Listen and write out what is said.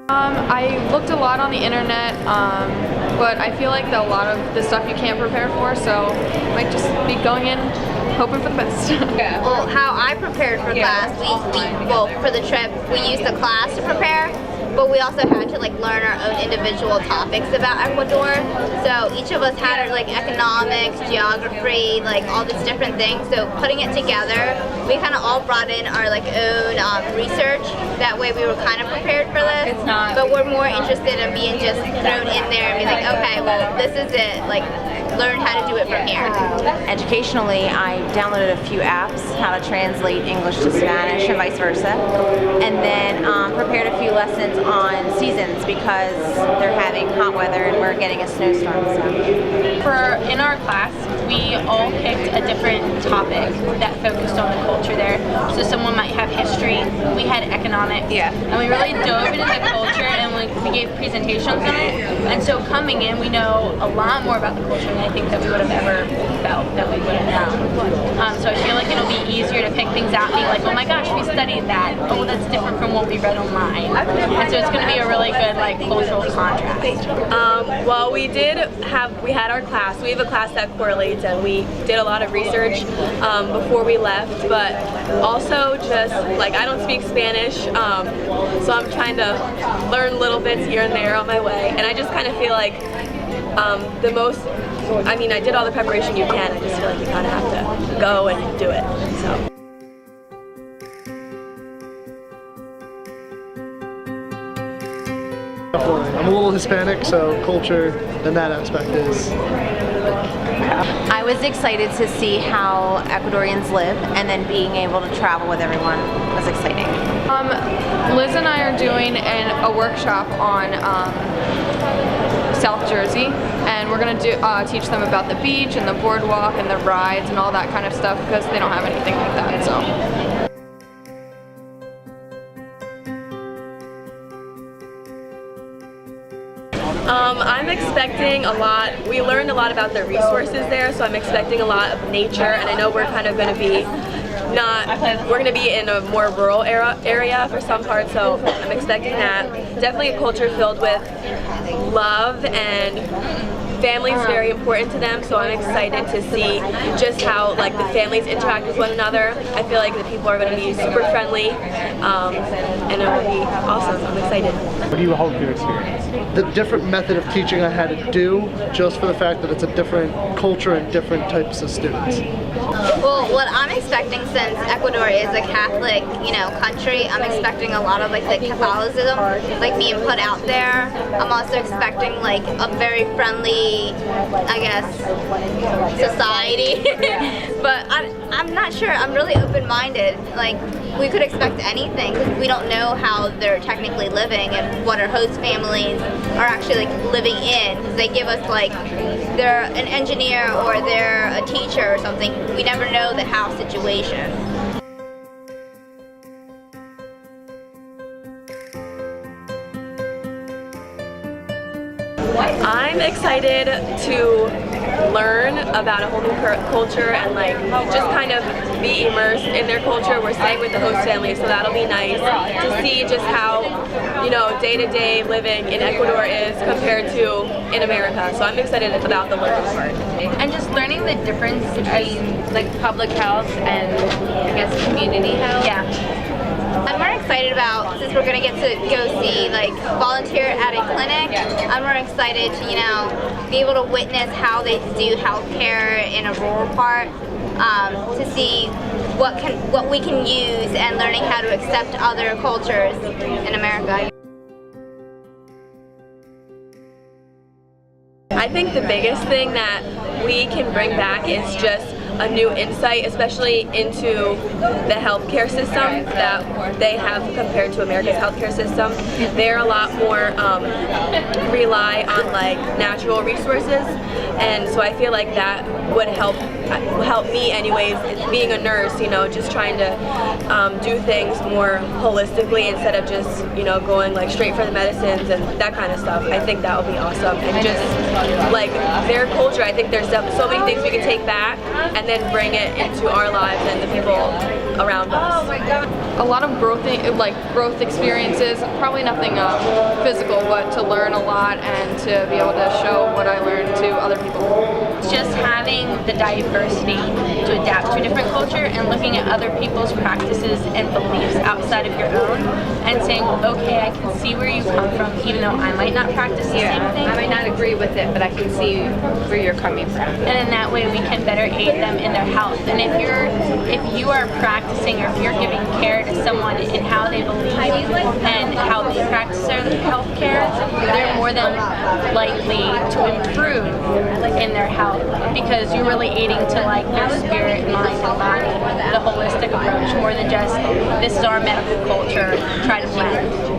I looked a lot on the internet, but I feel like a lot of the stuff you can't prepare for, so I might just be going in hoping for the best. Well, how I prepared for class, well, for the trip, we used the class to prepare, but we also had to like learn our own individual topics about Ecuador. So each of us had our like economics, geography, like all these different things. So putting it together, we kind of all brought in our like own research. That way we were kind of prepared for this. But we're more interested in being just thrown in there and be like, okay, well this is it. Like learn how to do it from here. Educationally, I downloaded a few apps, how to translate English to Spanish and vice versa, and then prepared a few lessons on seasons because they're having hot weather and we're getting a snowstorm. So. In our class, we all picked a different topic that focused on the culture there. So someone might have history, we had economics, and we really dove into the culture and we gave presentations on it. And so coming in, we know a lot more about the culture than I think that we would have ever felt that we would have known. So I feel like it'll be easier to pick things out and be like, oh my gosh, we studied that. Oh, that's different from what we read online. And so it's going to be a really good like cultural contrast. Well, we had our class. We have a class that correlates, and we did a lot of research before we left, but also just like I don't speak Spanish, so I'm trying to learn little bits here and there on my way, and I just kind of feel like I did all the preparation you can. I just feel like you kind of have to go and do it. So. I'm a little Hispanic, so culture in that aspect is. I was excited to see how Ecuadorians live, and then being able to travel with everyone was exciting. Liz and I are doing a workshop on South Jersey, and we're going to teach them about the beach and the boardwalk and the rides and all that kind of stuff because they don't have anything like that. So. I'm expecting a lot. We learned a lot about the resources there, so I'm expecting a lot of nature, and I know we're kind of going to be we're going to be in a more rural area for some parts, so I'm expecting that. Definitely a culture filled with love, and family is very important to them, so I'm excited to see just how like the families interact with one another. I feel like the people are going to be super friendly, and it will be awesome. I'm excited. What do you hope you experience? The different method of teaching I had to do, just for the fact that it's a different culture and different types of students. Well, what I'm expecting, since Ecuador is a Catholic, country, I'm expecting a lot of like the Catholicism like being put out there. I'm also expecting like a very friendly, I guess, society. But I'm not sure. I'm really open-minded. Like we could expect anything because we don't know how they're technically living and what our host families are actually like living in. Because they give us like they're an engineer or they're a teacher or something. We never know the house situation. I'm excited to learn about a whole new culture and like just kind of be immersed in their culture. We're staying with the host family, so that'll be nice to see just how day-to-day living in Ecuador is compared to in America. So I'm excited about the learning part. And just learning the difference between like public health and I guess community health. Yeah. I'm more excited about, since we're going to get to go see, like, volunteer at a clinic, I'm more excited to, be able to witness how they do healthcare in a rural part, to see what we can use and learning how to accept other cultures in America. I think the biggest thing that we can bring back is just a new insight, especially into the healthcare system that they have compared to America's healthcare system. They're a lot more rely on like natural resources, and so I feel like that would help me anyways. Being a nurse, just trying to do things more holistically instead of just going like straight for the medicines and that kind of stuff. I think that would be awesome, and just like their culture. I think there's so many things we can take back and and then bring it into our lives and the people around us. A lot of growth experiences, probably nothing physical, but to learn a lot and to be able to show what I learned to other people. Just having the diversity to adapt to a different culture and looking at other people's practices and beliefs outside of your own and saying, okay, I can see where you come from, even though I might not practice the same thing. I might not agree with it, but I can see where you're coming from. And in that way we can better aid them in their health. And if you are practicing or if you're giving care to someone in how they believe and how they practice their health care, they're more than likely to improve in their health because you're really aiding to like their spirit, mind, and body, the holistic approach more than just this is our medical culture, try to blend.